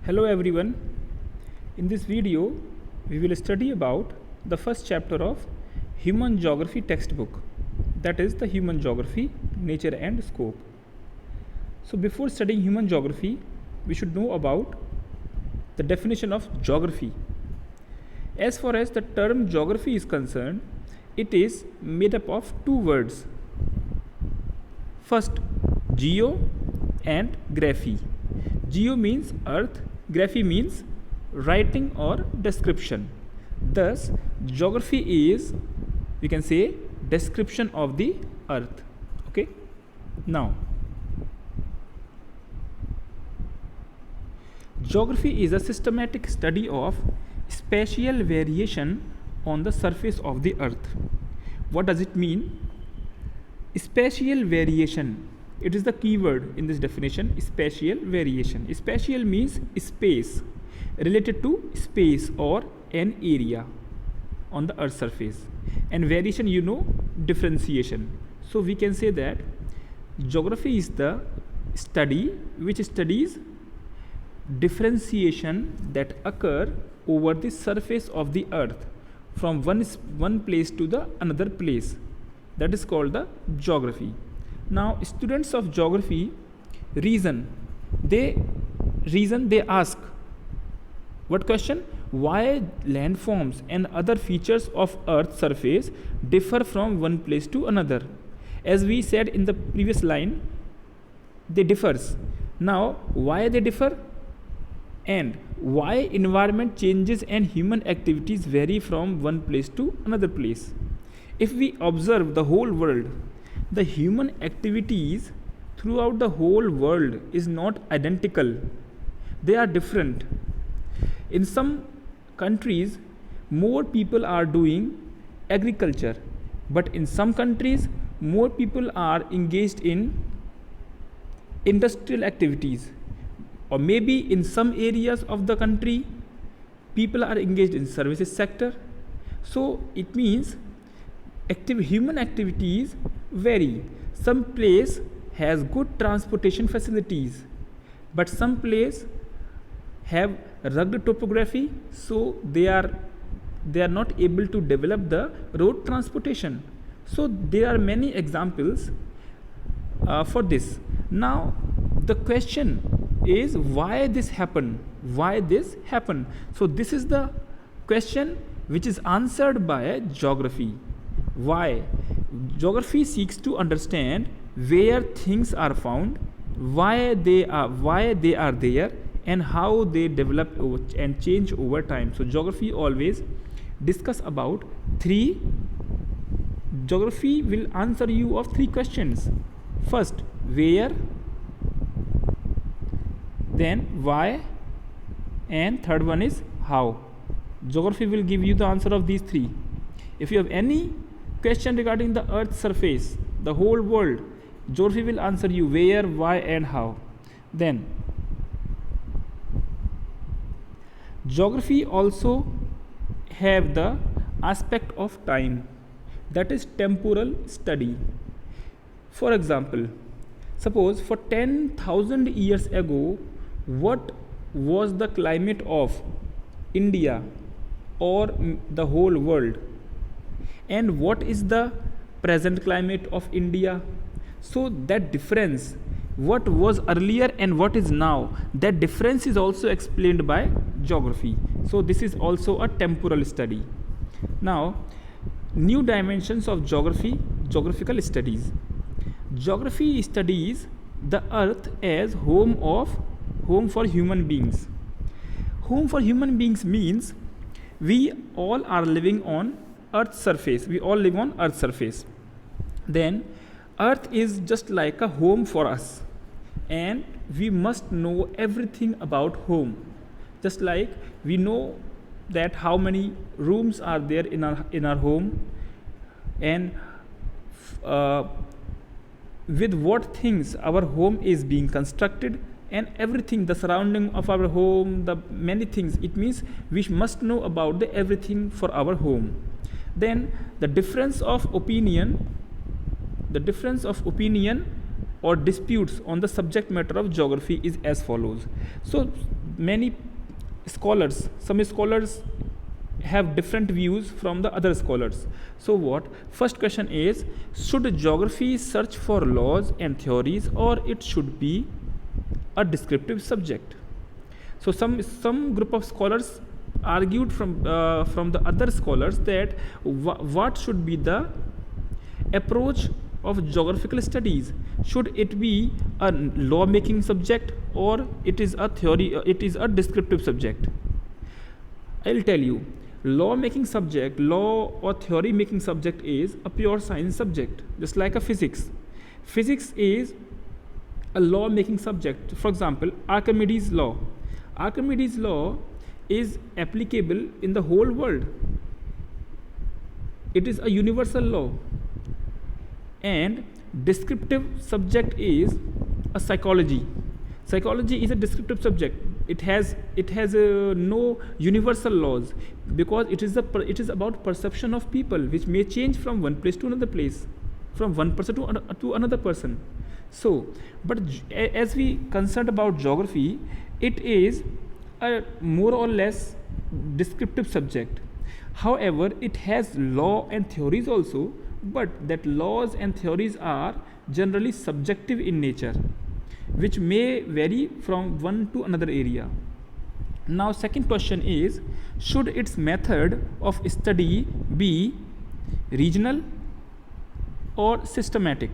Hello everyone. In this video, we will study about the first chapter of Human Geography textbook, that is the Human Geography, Nature and Scope. So before studying Human Geography, we should know about the definition of geography. As far as the term geography is concerned, it is made up of two words. First, geo and graphy. Geo means earth, graphy means writing or description. Thus, geography is, we can say, description of the earth. Okay. Now, geography is a systematic study of spatial variation on the surface of the earth. What does it mean? Spatial variation, it is the key word in this definition. Spatial variation. Spatial means space, related to space or an area on the earth's surface, and variation, differentiation. So we can say that geography is the study which studies differentiation that occur over the surface of the earth from one place to the another place. That is called the geography. Now, students of geography reason. They ask, what question? Why landforms and other features of Earth's surface differ from one place to another? As we said in the previous line, they differs. Now, why they differ? And why environment changes and human activities vary from one place to another place? If we observe the whole world, the human activities throughout the whole world is not identical. They are different. In some countries, more people are doing agriculture, but in some countries, more people are engaged in industrial activities. Or maybe in some areas of the country, people are engaged in services sector. So it means human activities vary. Some place has good transportation facilities, but some place have rugged topography, so they are not able to develop the road transportation. So there are many examples for this. Now the question is, why this happened? So this is the question which is answered by geography. Why? Geography seeks to understand where things are found, why they are there, and how they develop and change over time. So geography always discuss about three. Geography will answer you of three questions. First, where, then why, and third one is how. Geography will give you the answer of these three. If you have any question regarding the earth's surface, the whole world, geography will answer you where, why, and how. Then geography also have the aspect of time, that is temporal study. For example, suppose for 10,000 years ago, what was the climate of India or the whole world, and what is the present climate of India? So that difference, what was earlier and what is now, that difference is also explained by geography. So this is also a temporal study. Now, new dimensions of geographical studies. Geography studies the earth as home for human beings. Home for human beings means we all are living on earth's surface. We all live on earth's surface. Then earth is just like a home for us, and we must know everything about home. Just like we know that how many rooms are there in our home, and with what things our home is being constructed, and everything, the surrounding of our home, the many things. It means we must know about the everything for our home. Then the difference of opinion or disputes on the subject matter of geography is as follows. So many scholars, some scholars have different views from the other scholars. So what? First question is, should geography search for laws and theories, or it should be a descriptive subject? So some group of scholars argued from the other scholars that what should be the approach of geographical studies? Should it be a law making subject, or it is a theory, it is a descriptive subject? I'll tell you, law making subject, law or theory making subject is a pure science subject, just like a physics. Physics is a law making subject. For example, Archimedes law. Archimedes law is applicable in the whole world. It is a universal law. And descriptive subject is a psychology. Psychology is a descriptive subject. It has no universal laws, because it is about perception of people, which may change from one place to another place, from one person to another person. So, but as we concerned about geography, it is a more or less descriptive subject. However, it has law and theories also, but that laws and theories are generally subjective in nature, which may vary from one to another area. Now, second question is, should its method of study be regional or systematic?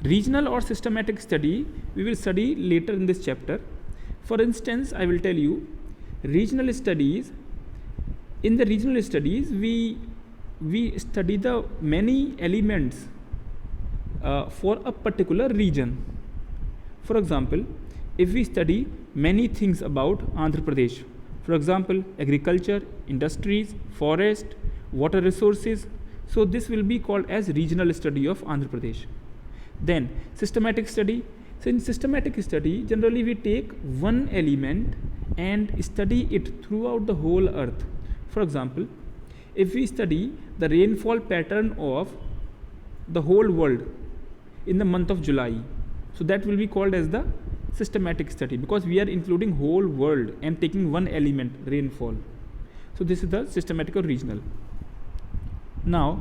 Regional or systematic study we will study later in this chapter. For instance, I will tell you, regional studies, in the regional studies we study the many elements for a particular region. For example, if we study many things about Andhra Pradesh, for example, agriculture, industries, forest, water resources, so this will be called as regional study of Andhra Pradesh. Then systematic study. So in systematic study, generally we take one element and study it throughout the whole earth. For example, if we study the rainfall pattern of the whole world in the month of July, so that will be called as the systematic study, because we are including whole world and taking one element, rainfall. So this is the systematic or regional. Now,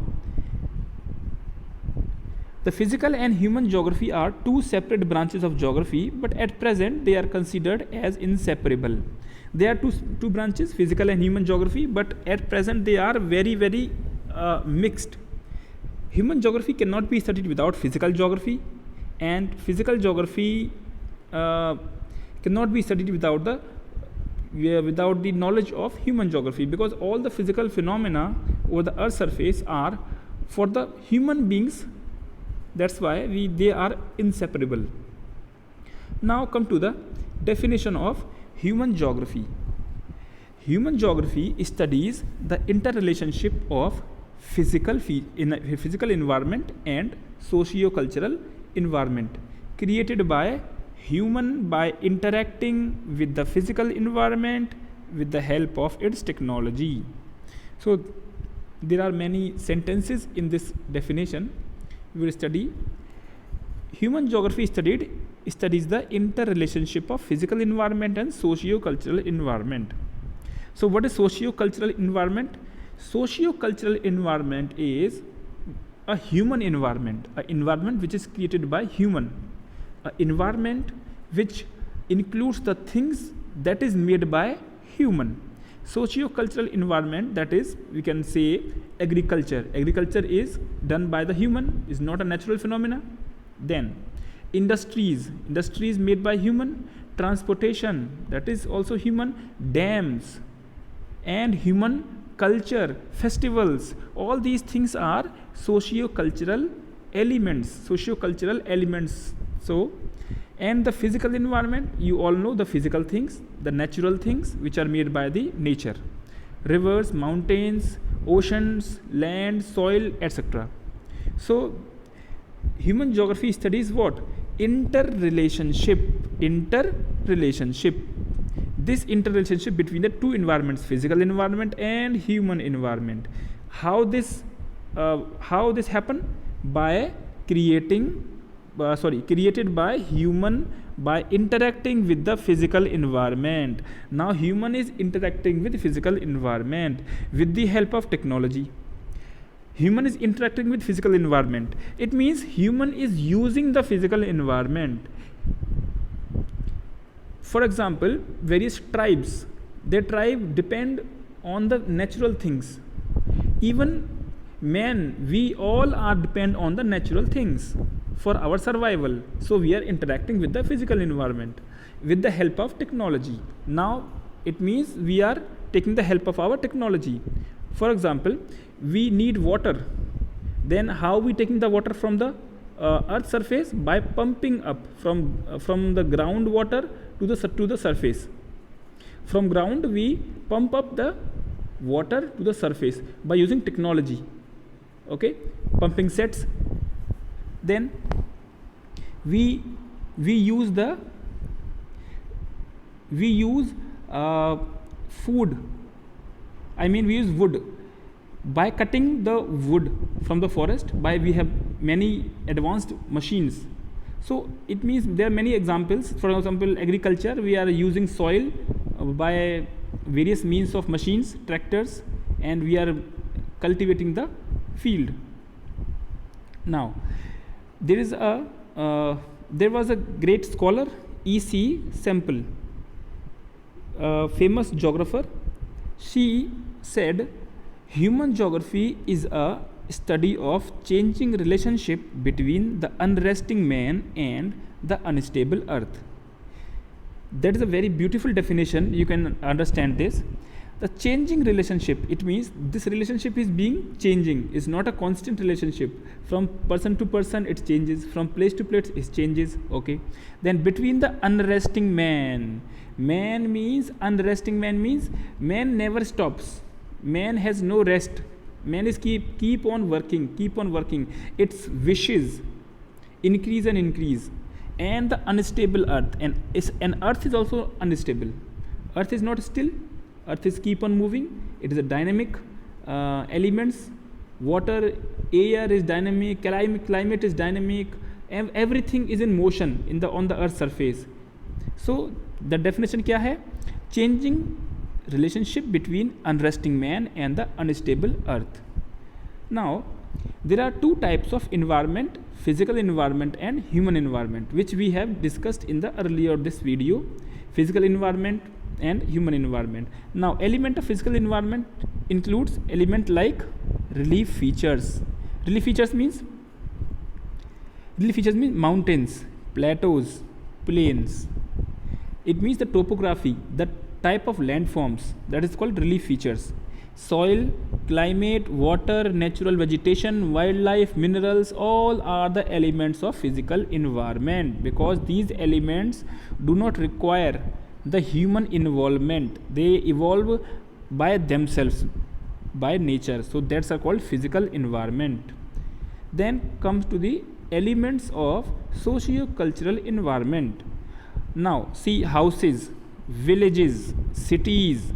the physical and human geography are two separate branches of geography, but at present they are considered as inseparable. They are two branches, physical and human geography, but at present they are very mixed. Human geography cannot be studied without physical geography, and physical geography cannot be studied without the knowledge of human geography, because all the physical phenomena over the earth's surface are for the human beings. That's why they are inseparable. Now come to the definition of human geography. Human geography studies the interrelationship of physical environment and socio-cultural environment created by human by interacting with the physical environment with the help of its technology. So there are many sentences in this definition. We will study. Human geography studies the interrelationship of physical environment and socio-cultural environment. So what is socio-cultural environment? Socio-cultural environment is a human environment, an environment which is created by human, an environment which includes the things that is made by human. Socio-cultural environment, that is, we can say agriculture. Agriculture is done by the human, is not a natural phenomena. Then industries made by human. Transportation, that is also human. Dams and human culture, festivals, all these things are socio-cultural elements. So, and the physical environment, you all know the physical things, the natural things which are made by the nature. Rivers, mountains, oceans, land, soil, etc. So human geography studies what? Interrelationship. This interrelationship between the two environments, physical environment and human environment. How this happen? By created by human by interacting with the physical environment. Now human is interacting with physical environment with the help of technology. Human is interacting with physical environment. It means human is using the physical environment. For example, various tribes, their tribe depend on the natural things. Even men, we all are depend on the natural things for our survival. So we are interacting with the physical environment with the help of technology. Now it means we are taking the help of our technology. For example, we need water. Then how we taking the water from the earth surface? By pumping up from the groundwater to the surface. From ground we pump up the water to the surface by using technology. Okay, pumping sets. Then we use food. I mean, we use wood by cutting the wood from the forest. We have many advanced machines. So it means there are many examples. For example, agriculture, we are using soil by various means of machines, tractors, and we are cultivating the field. Now there was a great scholar, E.C. Semple, famous geographer. She said, human geography is a study of changing relationship between the unresting man and the unstable earth. That is a very beautiful definition. You can understand this. The changing relationship, it means this relationship is being changing. It's not a constant relationship. From person to person it changes, from place to place it changes. Okay, then between the unresting man, man means man never stops, man has no rest, man is keep on working. Its wishes increase, and the unstable earth, and earth is also unstable. Earth is not still, earth is keep on moving. It is a dynamic elements. Water, air is dynamic, climate is dynamic, and everything is in motion on the earth surface. So the definition क्या है? Changing relationship between unresting man and the unstable earth. Now there are two types of environment: physical environment and human environment, which we have discussed in the earlier this video. Physical environment and human environment. Now element of physical environment includes element like relief features. Relief features means mountains, plateaus, plains. It means the topography, the type of landforms, that is called relief features. Soil, climate, water, natural vegetation, wildlife, minerals, all are the elements of physical environment, because these elements do not require the human involvement. They evolve by themselves, by nature. So that's called physical environment. Then comes to the elements of socio-cultural environment. Now see houses, villages, cities,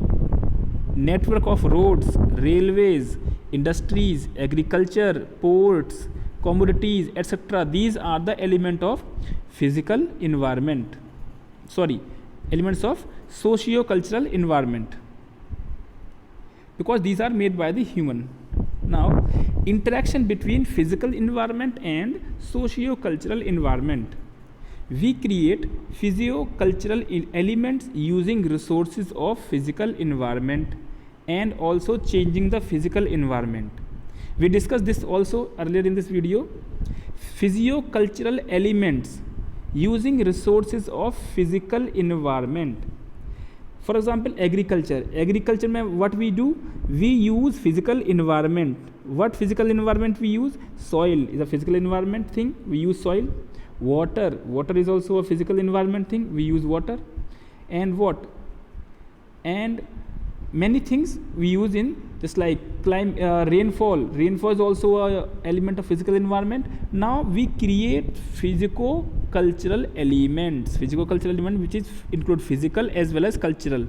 network of roads, railways, industries, agriculture, ports, commodities, etc. These are the element of physical environment. Elements of socio-cultural environment, because these are made by the human. Now interaction between physical environment and socio-cultural environment. We create physio-cultural elements using resources of physical environment and also changing the physical environment. We discussed this also earlier in this video. Physio-cultural elements using resources of physical environment. For example, agriculture में what we do? We use physical environment. What physical environment we use? Soil is a physical environment thing, we use soil. Water is also a physical environment thing, we use water. And what? And many things we use in, just like rainfall is also a element of physical environment. Now we create physico-cultural elements which is include physical as well as cultural.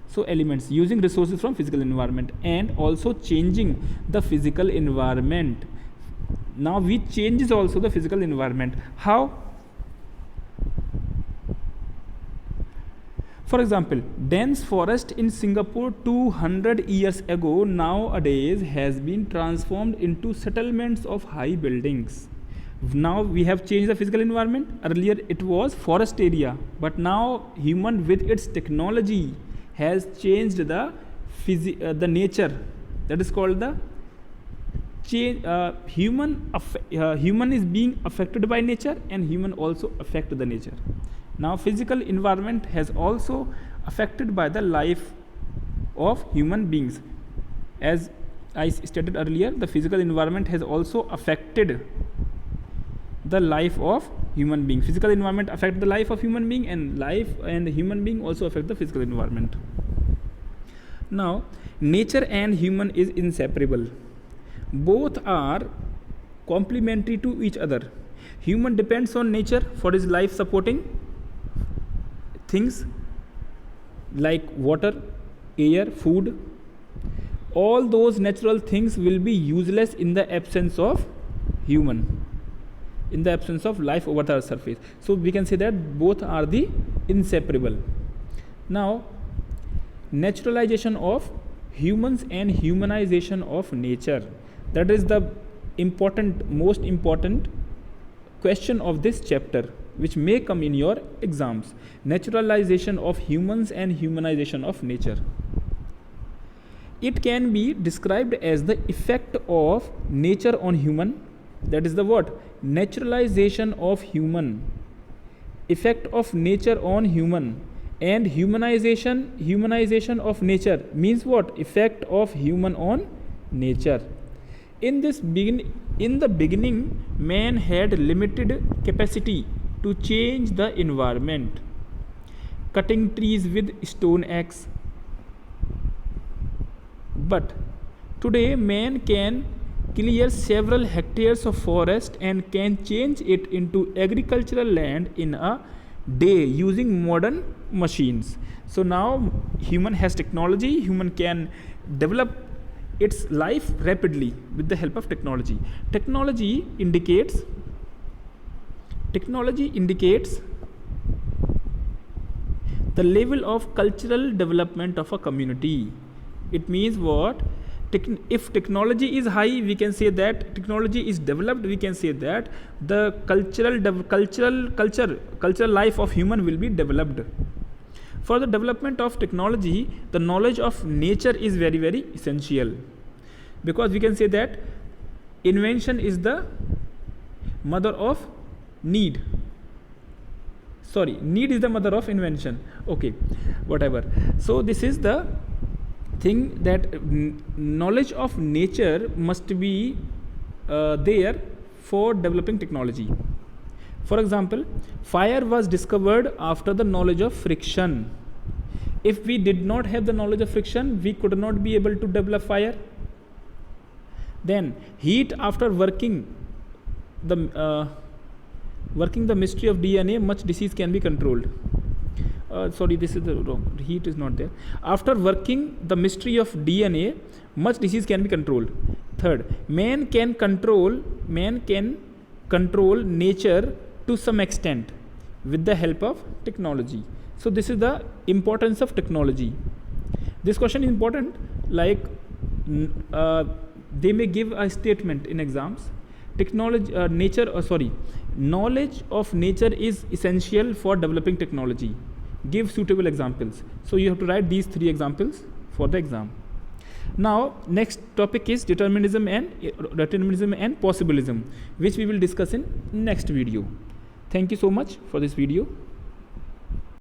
So elements using resources from physical environment and also changing the physical environment. Now we changes also the physical environment. How? For example, dense forest in Singapore 200 years ago nowadays has been transformed into settlements of high buildings. Now we have changed the physical environment. Earlier it was forest area, but now human with its technology has changed the nature. That is called the change. Human is being affected by nature, and human also affect the nature. Now physical environment has also affected by the life of human beings. As I stated earlier, the physical environment has also affected the life of human being. Physical environment affect the life of human being, and life and the human being also affect the physical environment. Now nature and human is inseparable. Both are complementary to each other. Human depends on nature for his life supporting things like water, air, food. All those natural things will be useless in the absence of human, in the absence of life over the surface. So we can say that both are the inseparable. Now naturalization of humans and humanization of nature, that is the most important question of this chapter, which may come in your exams. Naturalization of humans and humanization of nature. It can be described as the effect of nature on human. That is the what? Naturalization of human, effect of nature on human, and humanization of nature means what? Effect of human on nature. In the beginning, man had limited capacity to change the environment, cutting trees with stone axe. But today man can clear several hectares of forest and can change it into agricultural land in a day using modern machines. So now human has technology, human can develop its life rapidly with the help of technology. Technology indicates the level of cultural development of a community. It means what? If technology is high, we can say that technology is developed. We can say that the cultural life of human will be developed. For the development of technology, the knowledge of nature is very, very essential, because we can say that invention is the mother of need. Need is the mother of invention. Okay, whatever. So this is the thing, that knowledge of nature must be there for developing technology. For example, fire was discovered after the knowledge of friction. If we did not have the knowledge of friction, we could not be able to develop fire. Then heat, after working the mystery of DNA, much disease can be controlled. This is the wrong. Heat is not there. After working the mystery of DNA, much disease can be controlled. Third, man can control nature to some extent with the help of technology. So this is the importance of technology. This question is important. Like they may give a statement in exams. Knowledge of nature is essential for developing technology. Give suitable examples. So you have to write these 3 examples for the exam. Now next topic is determinism and possibilism, which we will discuss in next video. Thank you so much for this video.